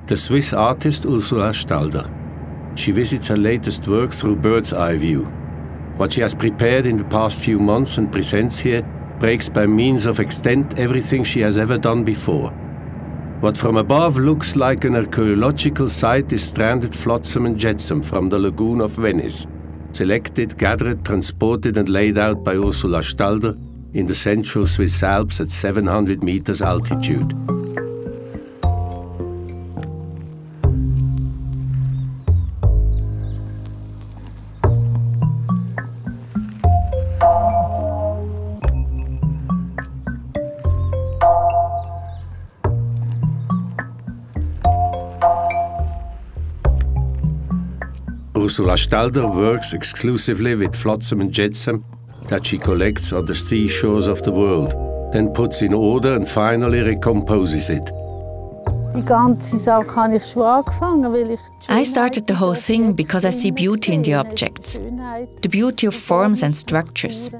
the Swiss artist Ursula Stalder. She visits her latest work through bird's eye view. What she has prepared in the past few months and presents here breaks by means of extent everything she has ever done before. What from above looks like an archaeological site is stranded flotsam and jetsam from the Lagune of Venice, selected, gathered, transported and laid out by Ursula Stalder in the central Swiss Alps at 700 meters altitude. Ursula Stalder works exclusively with flotsam and jetsam that she collects on the seashores of the world, then puts in order and finally recomposes it. I started the whole thing because I see beauty in the objects, the beauty of forms and structures.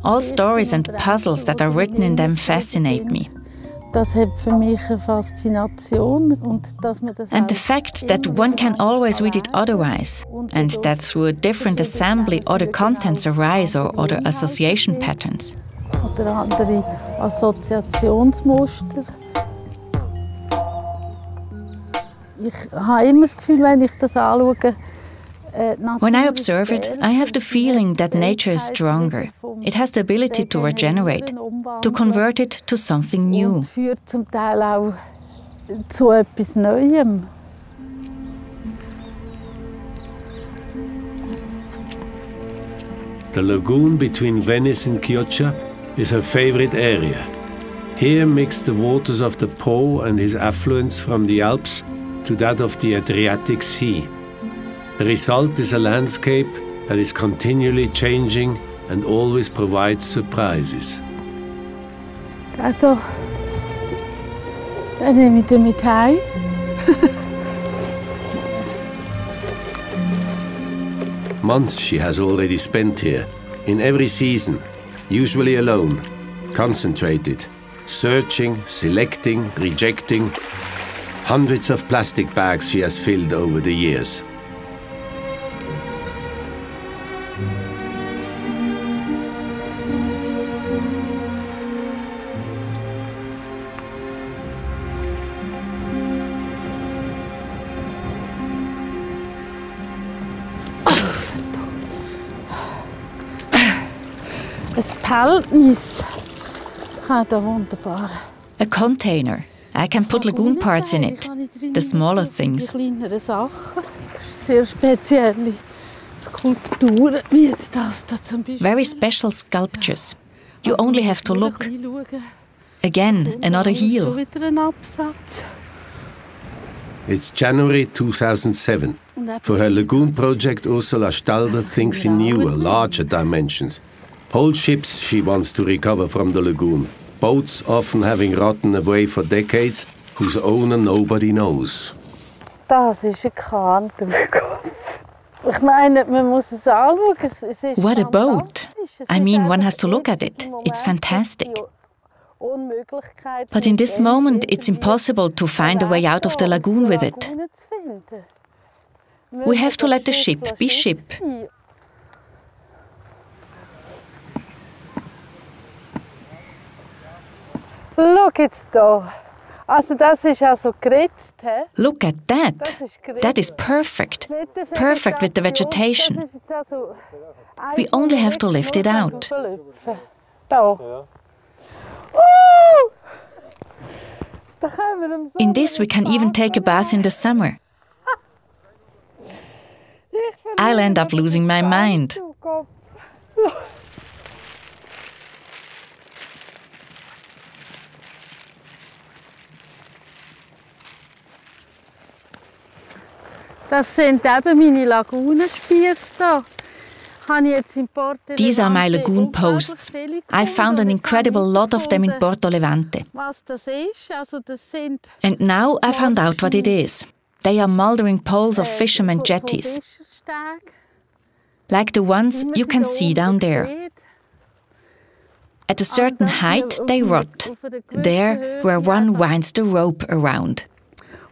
All stories and puzzles that are written in them fascinate me. And the fact that one can always read it otherwise, and that through a different assembly other contents arise or other association patterns. When I observe it, I have the feeling that nature is stronger. It has the ability to regenerate, to convert it to something new. The lagoon between Venice and Chioggia is her favorite area. Here mix the waters of the Po and his affluents from the Alps to that of the Adriatic Sea. The result is a landscape that is continually changing and always provides surprises. Also, dann nehme ich den mit heim. Months she has already spent here, in every season, usually alone, concentrated, searching, selecting, rejecting. Hundreds of plastic bags she has filled over the years. A container. I can put lagoon parts in it, the smaller things. Very special sculptures. You only have to look. Again, another heel. It's January 2007. For her lagoon project, Ursula Stalder thinks in newer, larger dimensions. Whole ships she wants to recover from the lagoon. Boats often having rotten away for decades, whose owner nobody knows. Das ist ein Kahn. Ich meine, man muss es anschauen. What a boat! I mean, one has to look at it. It's fantastic. But in this moment, it's impossible to find a way out of the lagoon with it. We have to let the ship be ship. Look, it's da. Also, das ist also geritzt, he? Look at that. That is perfect. Perfect with the vegetation. We only have to lift it out. In this, we can even take a bath in the summer. I'll end up losing my mind. Das sind eben meine Lagunenspiesse da. These are my lagoon posts. I found an incredible lot of them in Porto Levante. And now I found out what it is. They are mouldering poles of fishermen jetties, like the ones you can see down there. At a certain height they rot, there where one winds the rope around.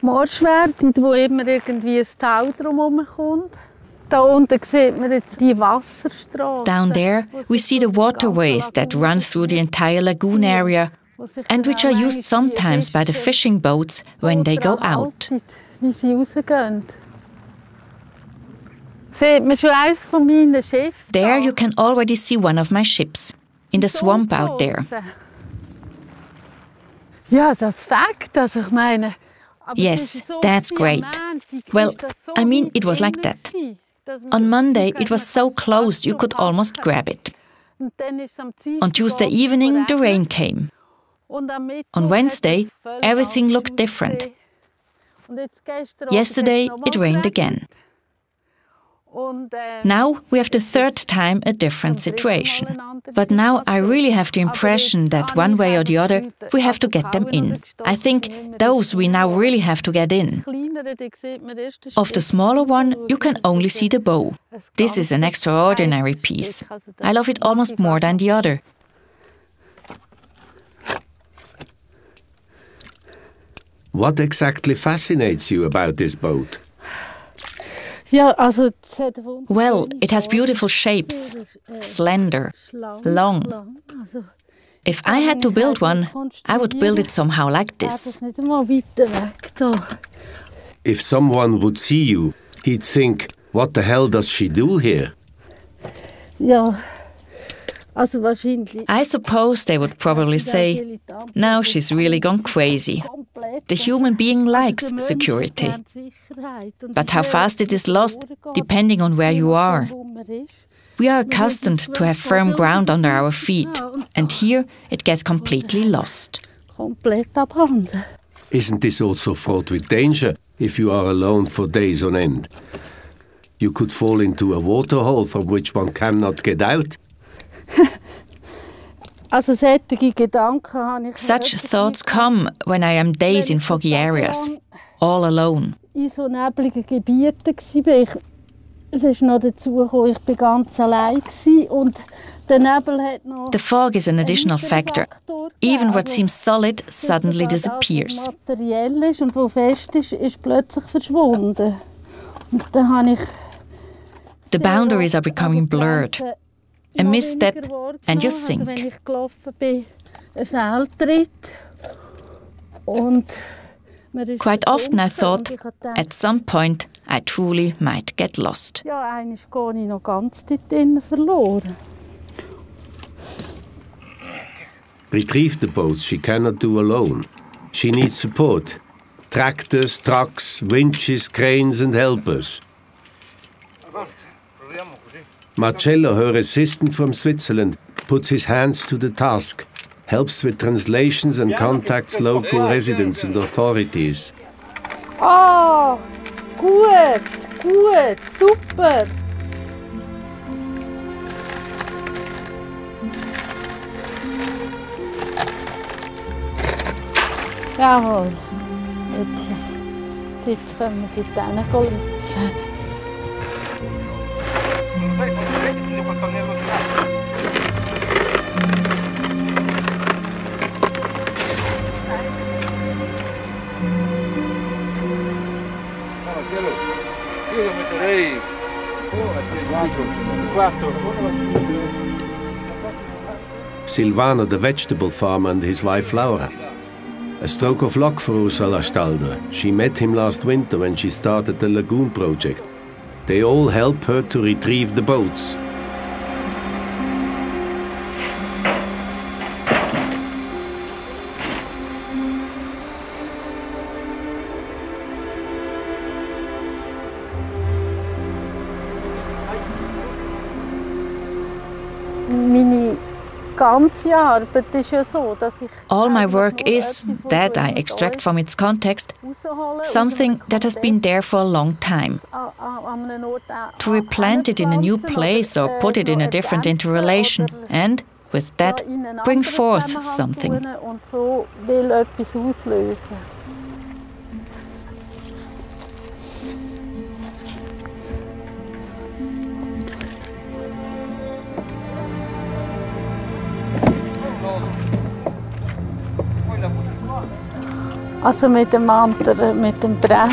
Marschweg, wo immer irgendwie ein Tal drumherum kommt. Da unten sieht man jetzt die Wasserstraße. Down there, we see the waterways that run through the entire lagoon area and which are used sometimes by the fishing boats when they go out. Wie sie rausgehen. Sieht man schon eines von meinen Schiffen? There you can already see one of my ships, in the swamp out there. Ja, das Fakt, also ich meine... Yes, that's great. Well, I mean, it was like that. On Monday, it was so close you could almost grab it. On Tuesday evening, the rain came. On Wednesday, everything looked different. Yesterday, it rained again. Now we have the third time a different situation. But now I really have the impression that one way or the other, we have to get them in. I think those we now really have to get in. Of the smaller one, you can only see the bow. This is an extraordinary piece. I love it almost more than the other. What exactly fascinates you about this boat? Well, it has beautiful shapes, slender, long. If I had to build one, I would build it somehow like this. If someone would see you, he'd think, what the hell does she do here? I suppose they would probably say, now she's really gone crazy. The human being likes security. But how fast it is lost, depending on where you are. We are accustomed to have firm ground under our feet, and here it gets completely lost. Isn't this also fraught with danger if you are alone for days on end? You could fall into a waterhole from which one cannot get out. Such thoughts come when I am days in foggy areas, all alone. The fog is an additional factor. Even what seems solid suddenly disappears. The boundaries are becoming blurred. A misstep and you sink. Quite often I thought, at some point, I truly might get lost. Retrieve the boats she cannot do alone. She needs support. Tractors, trucks, winches, cranes and helpers. Marcello, her assistant from Switzerland, puts his hands to the task, helps with translations and contacts local residents and authorities. Oh, gut, super. Jawohl, jetzt können wir die Zähne lüpfen. Silvano, the vegetable farmer, and his wife Laura. A stroke of luck for Ursula Stalder. She met him last winter when she started the Lagoon project. They all help her to retrieve the boats. All my work is, that I extract from its context, something that has been there for a long time. To replant it in a new place or put it in a different interrelation and, with that, bring forth something. Also mit dem anderen, mit dem Brett.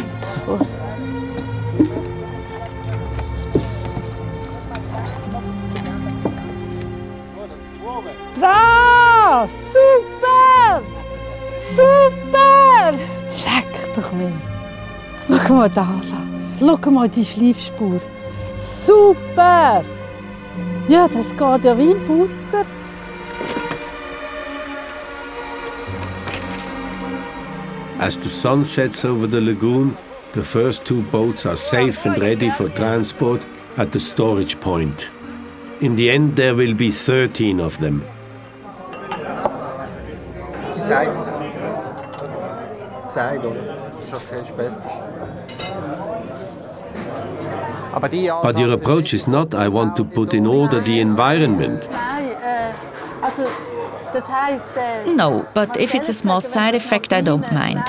Wow, super! Super! Leck doch mir. Schau mal das an. Schau mal die Schleifspur. Super! Ja, das geht ja wie in Butter. As the sun sets over the lagoon, the first 2 boats are safe and ready for transport at the storage point. In the end, there will be 13 of them. But your approach is not, I want to put in order the environment. No, but if it's a small side effect, I don't mind.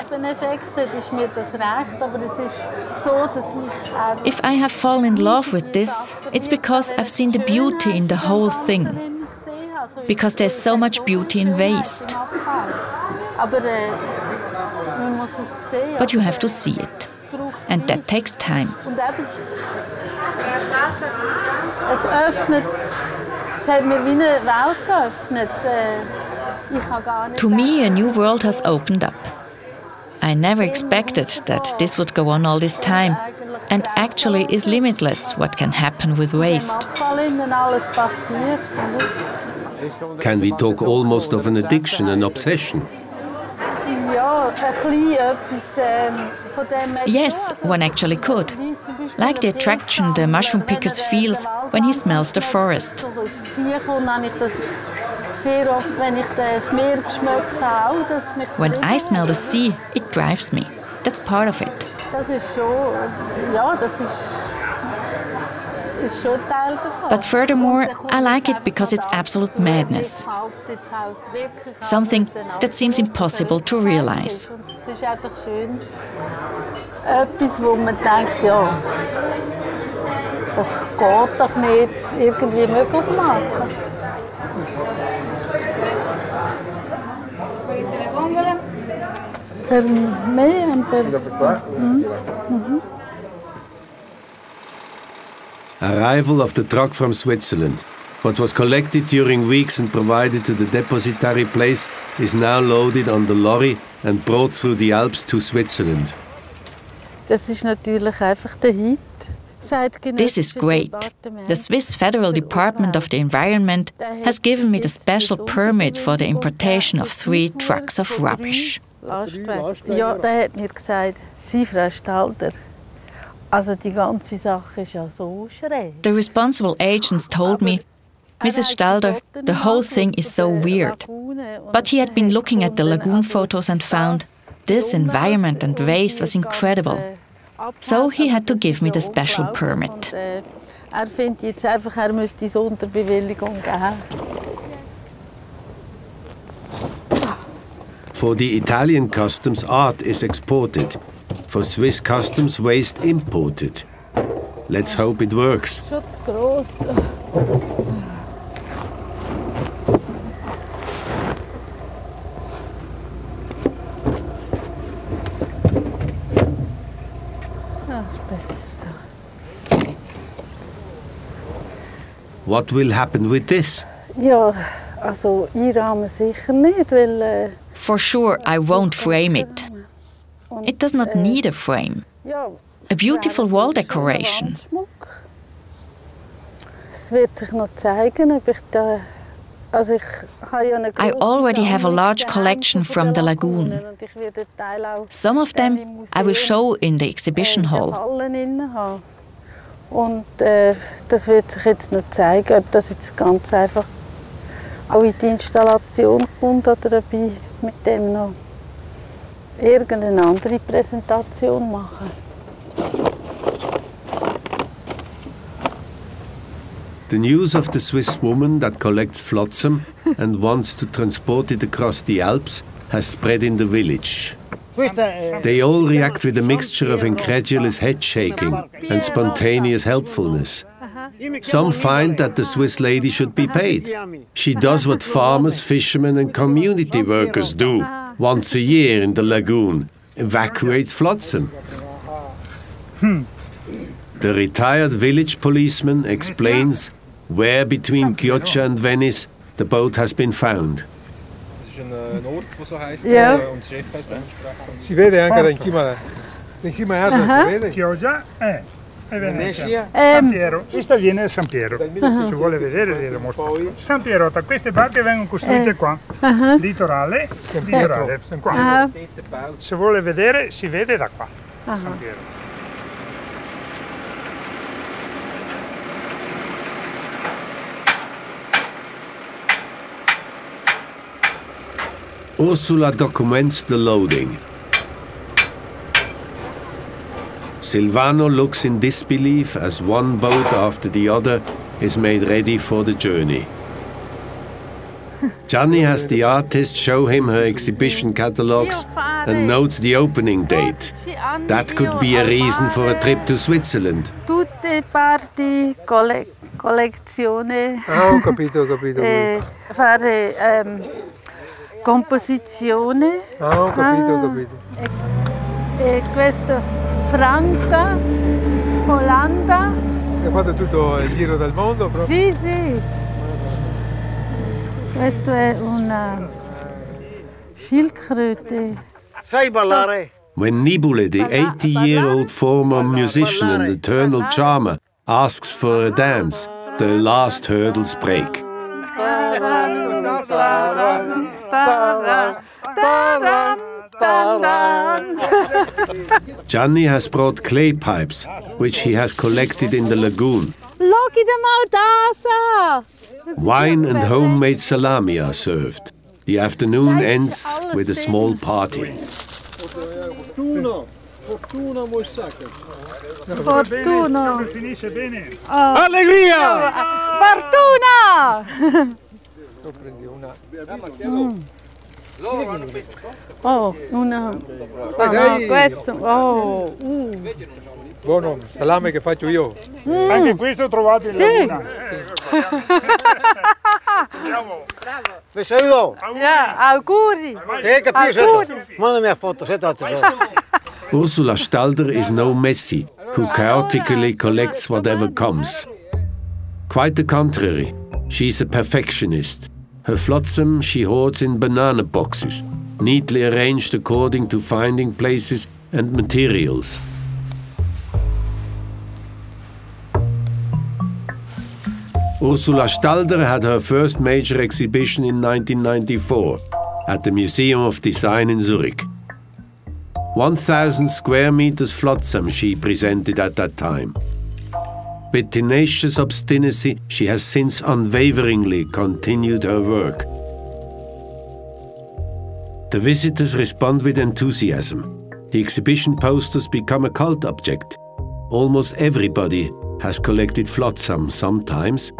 If I have fallen in love with this, it's because I've seen the beauty in the whole thing. Because there's so much beauty in waste. But you have to see it. And that takes time. To me, a new world has opened up. I never expected that this would go on all this time, and actually is limitless what can happen with waste. Can we talk almost of an addiction, an obsession? Yes, one actually could. Like the attraction the mushroom picker feels when he smells the forest. When I smell the sea, it drives me. That's part of it. But furthermore, I like it because it's absolute madness. Something that seems impossible to realize. Etwas, wo man denkt, ja, das geht doch nicht irgendwie möglich machen. Per me and per... Arrival of the truck from Switzerland. What was collected during weeks and provided to the depositary place is now loaded on the lorry and brought through the Alps to Switzerland. Das ist natürlich einfach der Hit. This is great. The Swiss Federal Department of the Environment has given me the special permit for the importation of 3 trucks of rubbish. Ja, der hat mir gesagt, Sie, Frau Stalder, also die ganze Sache ist ja so schräg. The responsible agents told me, Mrs. Stalder, the whole thing is so weird. But he had been looking at the lagoon photos and found this environment and waste was incredible. So he had to give me the special permit. Findet jetzt einfach, müsste Sonderbewilligung geben. For the Italian customs, art is exported. For Swiss customs, waste imported. Let's hope it works. Schon zu gross. What will happen with this? Ja, also einrahmen sicher nicht, weil... For sure, I won't frame it. It does not need a frame. A beautiful wall decoration. Es wird sich noch zeigen, ob ich da... Also I already have a large collection from the lagoon. Some of them I will show in the exhibition hall. Und das wird sich jetzt noch zeigen, ob das jetzt ganz einfach auch in die Installation kommt oder ob ich mit dem noch irgendeine andere Präsentation mache. The news of the Swiss woman that collects flotsam and wants to transport it across the Alps has spread in the village. They all react with a mixture of incredulous head shaking and spontaneous helpfulness. Some find that the Swiss lady should be paid. She does what farmers, fishermen and community workers do. once a year in the lagoon, evacuate flotsam. The retired village policeman explains where between Chioggia and Venice the boat has been found. Ja. Si vede anche da in cima all'altra, si vede? Chioggia e Venezia. San Piero, questa viene da San Piero. Se vuole vedere ve lo mostro. San Piero, da queste barche vengono costruite qua. Litorale, qua. Se vuole vedere, si vede da qua. San Piero. Ursula documents the loading. Silvano looks in disbelief as one boat after the other is made ready for the journey. Gianni has the artist show him her exhibition catalogues and notes the opening date. That could be a reason for a trip to Switzerland. Tutte parti collezione. Ho capito. Fare composizione. Ho capito. E questo Franca, Olanda. Hai fatto tutto il giro del mondo proprio? Sì. Questo è una Schildkröte. Sai ballare? When Nibule, the 80-year-old former musician and eternal charmer, asks for a dance, the last hurdles break. Gianni has brought clay pipes, which he has collected in the lagoon. Wine and homemade salami are served. The afternoon ends with a small party. Fortuna! Finisce bene. Allegria! Fortuna! Oh, una... no, questo... Oh! Buono, salame che faccio io. Anche questo trovate in Laguna. Bravo. Auguri! Capisci? Mandami a foto, Ursula Stalder is no Messi, who chaotically collects whatever comes. Quite the contrary, she's a perfectionist. Her flotsam she hoards in banana boxes, neatly arranged according to finding places and materials. Ursula Stalder had her first major exhibition in 1994 at the Museum of Design in Zurich. 1,000 square meters flotsam she presented at that time. With tenacious obstinacy, she has since unwaveringly continued her work. The visitors respond with enthusiasm. The exhibition posters become a cult object. Almost everybody has collected flotsam sometimes.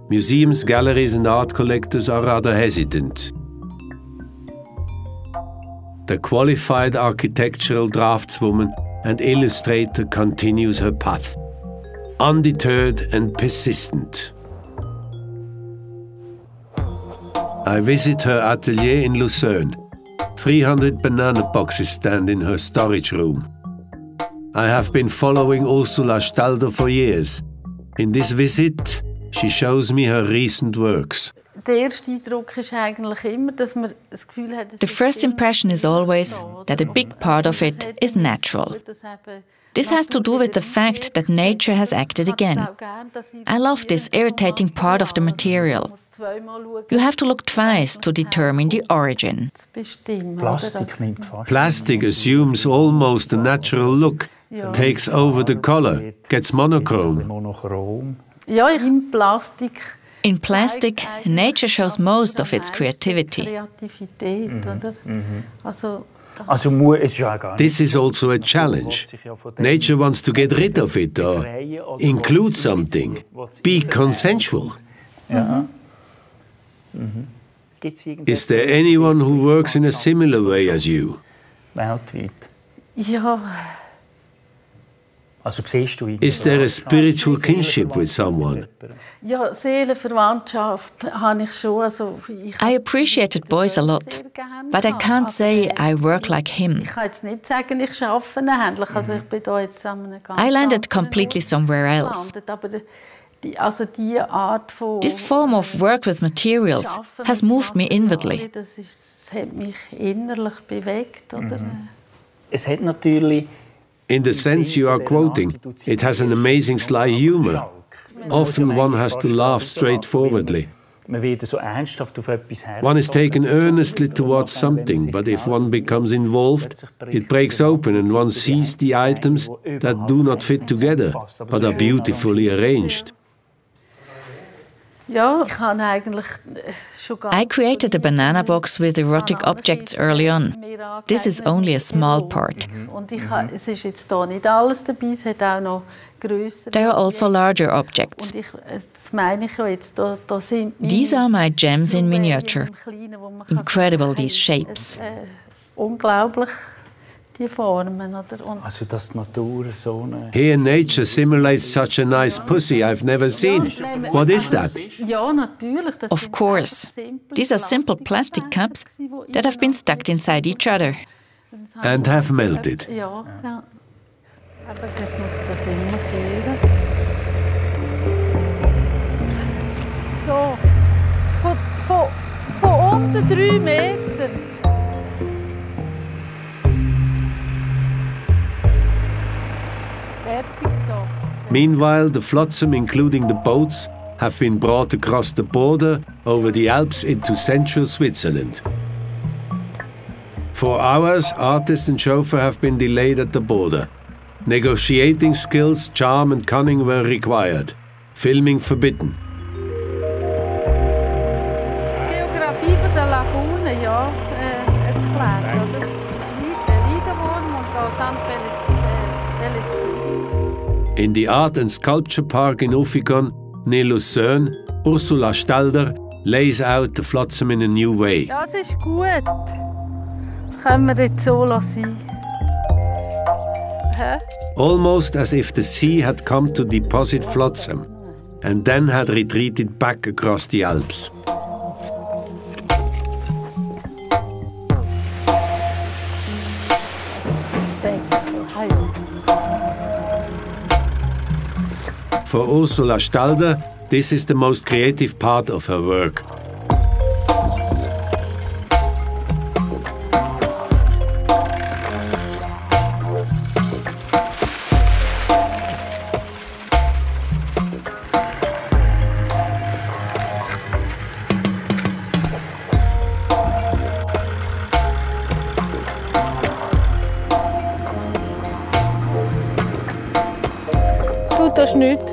Museums, galleries and art collectors are rather hesitant. The qualified architectural draftswoman and illustrator continues her path, undeterred and persistent. I visit her atelier in Lucerne. 300 banana boxes stand in her storage room. I have been following Ursula Stalder for years. In this visit, she shows me her recent works. The first impression is always that a big part of it is natural. This has to do with the fact that nature has acted again. I love this irritating part of the material. You have to look twice to determine the origin. Plastic assumes almost a natural look, takes over the color, gets monochrome. In plastic, nature shows most of its creativity. This is also a challenge. Nature wants to get rid of it or include something, be consensual. Is there anyone who works in a similar way as you? Is there a spiritual kinship with someone? Ja, Seelenverwandtschaft habe ich schon. I appreciated boys a lot, but I can't say I work like him. Ich kann jetzt nicht sagen, ich arbeite ähnlich. Also ich bin da jetzt an einem ganz I landed completely somewhere else. This form of work with materials has moved me inwardly. Das hat mich innerlich bewegt, oder? Es hat natürlich. In the sense you are quoting, it has an amazing sly humor. Often one has to laugh straightforwardly. One is taken earnestly towards something, but if one becomes involved, it breaks open and one sees the items that do not fit together, but are beautifully arranged. I created a banana box with erotic objects early on. This is only a small part. There are also larger objects. These are my gems in miniature. Incredible, these shapes. Here nature simulates such a nice pussy I've never seen. What is that? Of course. These are simple plastic cups that have been stuck inside each other. And have melted. So, von unten 3 Meter. Meanwhile, the flotsam, including the boats, have been brought across the border over the Alps into central Switzerland. For hours, artist and chauffeur have been delayed at the border. Negotiating skills, charm and cunning were required. Filming forbidden. Geografie von der Lagune, ja, erklärt, oder? Liederwurm und da In the Art and Sculpture Park in Uffikon, near Lucerne, Ursula Stalder lays out the flotsam in a new way. Das ist gut. Können wir jetzt so lassen. Almost as if the sea had come to deposit flotsam, and then had retreated back across the Alps. For Ursula Stalder, this is the most creative part of her work. Das ist nichts.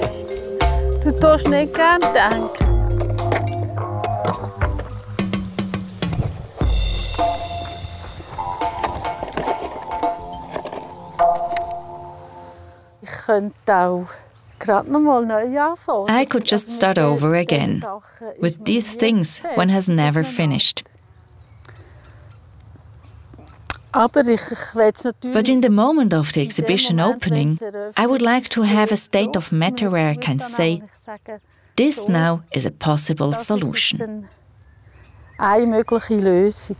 Du tust nicht gern denken. Ich könnte auch gerade noch mal neu anfangen. I could just start over again. With these things, one has never finished. But in the moment of the exhibition opening, I would like to have a state of matter where I can say, this now is a possible solution. Eine mögliche Lösung.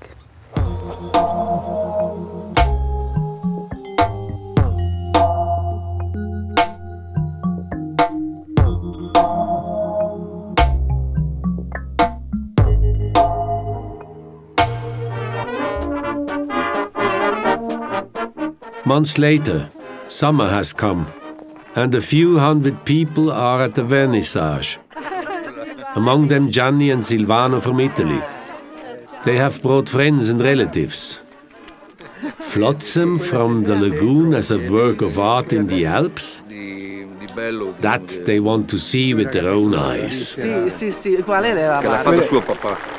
Months later, summer has come, and a few hundred people are at the vernissage. Among them Gianni and Silvano from Italy. They have brought friends and relatives. Flotsam from the lagoon as a work of art in the Alps? That they want to see with their own eyes. Sì, qual è la L'ha fatto suo papà.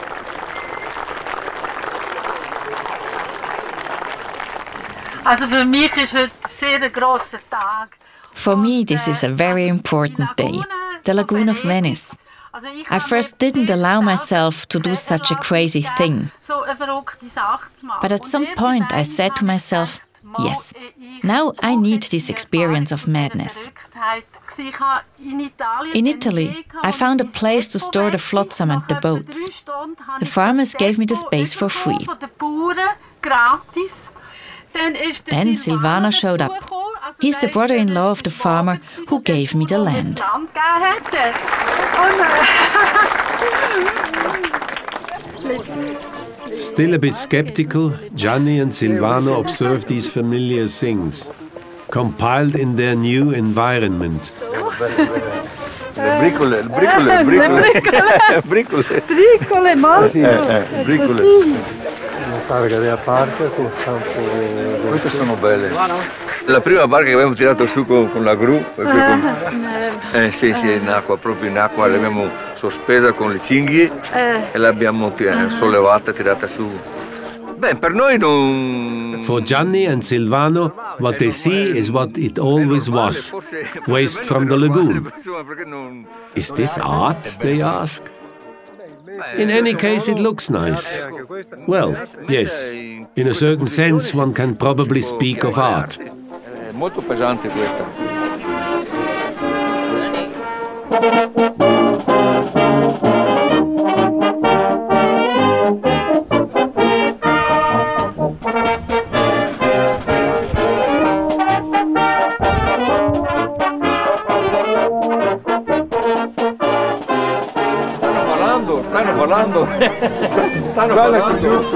Also für mich ist heute sehr ein grosser Tag. For me, this is a very important day, the Lagoon of Venice. I first didn't allow myself to do such a crazy thing. But at some point I said to myself, yes, Now I need this experience of madness. In Italy, I found a place to store the flotsam and the boats. The farmers gave me the space for free. Then Silvano showed up. He's the brother-in-law of the farmer who gave me the land. Still a bit skeptical, Gianni and Silvano observe these familiar things, compiled in their new environment. Bricole. Queste sono belle. La prima barca che abbiamo tirato su con la gru, sì, in acqua, proprio in acqua, l'abbiamo sospesa con le cinghie e l'abbiamo sollevata e tirata su. Beh, per noi non... For Gianni and Silvano, what they see is what it always was, waste from the lagoon. Is this art, they ask? In any case, it looks nice. Well, yes, in a certain sense, one can probably speak of art. Molto pesante questa. Stanno parlando.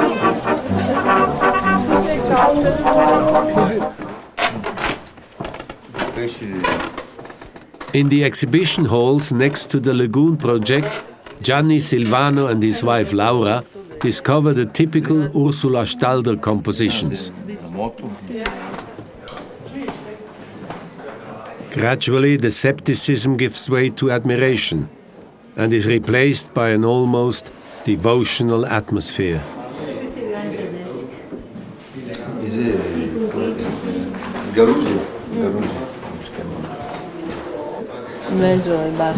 In the exhibition halls next to the Lagoon project, Gianni Silvano and his wife Laura discover the typical Ursula Stalder compositions. Gradually, the skepticism gives way to admiration and is replaced by an almost devotional atmosphere. Mezzo al bar.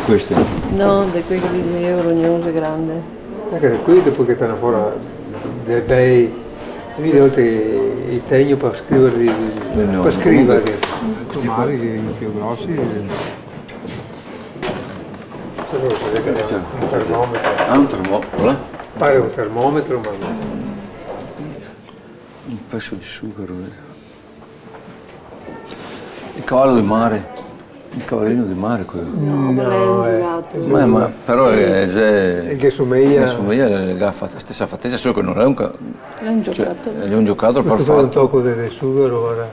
Questo? No, di quei che rognoso grande. Anche da qui, dopo che stanno fuori dei bei, oltre i tegni per scrivere, per scrivere. Questi mari più grossi. Un termometro. Ah, un termometro? Pare un termometro, ma no. Un pezzo di sughero. Il cavallo del mare. Il cavallino di mare quello. No, ma però è il che somiglia la stessa fattezza, solo che non è un giocattolo. È un giocattolo perfetto. Un tocco del sughero, guarda,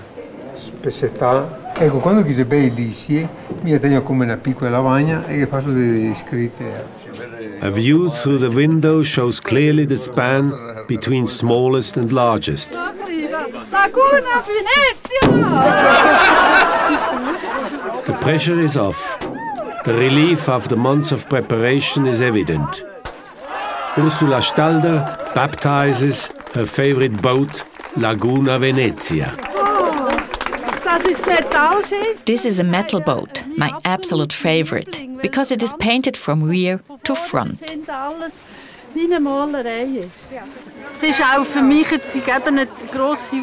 spessità. Ecco, quando chiese bei lisci, mi tengo come una piccola lavagna e faccio delle scritte. A view through the window shows clearly the span between smallest and largest. Lagune von Venedig! The pressure is off. The relief after months of preparation is evident. Ursula Stalder baptizes her favorite boat, Lagune von Venedig. This is a metal boat, my absolute favorite, because it is painted from rear to front.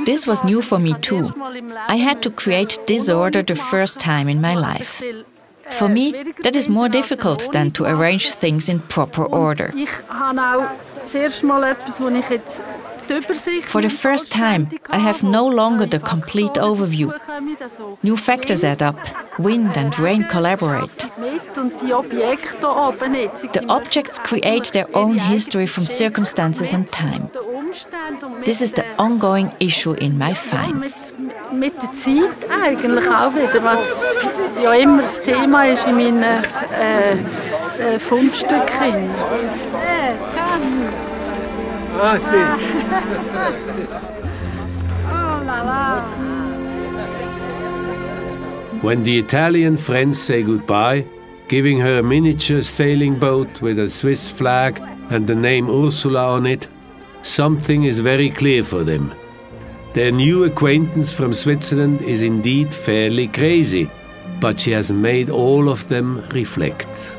This was new for me too. I had to create disorder the first time in my life. For me, that is more difficult than to arrange things in proper order. For the first time, I have no longer the complete overview. New factors add up. Wind and rain collaborate. The objects create their own history from circumstances and time. This is the ongoing issue in my finds. Mit der Zeit eigentlich auch wieder, was ja immer das Thema ist in meinen Fundstücken. Ah, sì. Oh la la. When the Italian friends say goodbye, giving her a miniature sailing boat with a Swiss flag and the name Ursula on it, something is very clear for them. Their new acquaintance from Switzerland is indeed fairly crazy, but she has made all of them reflect.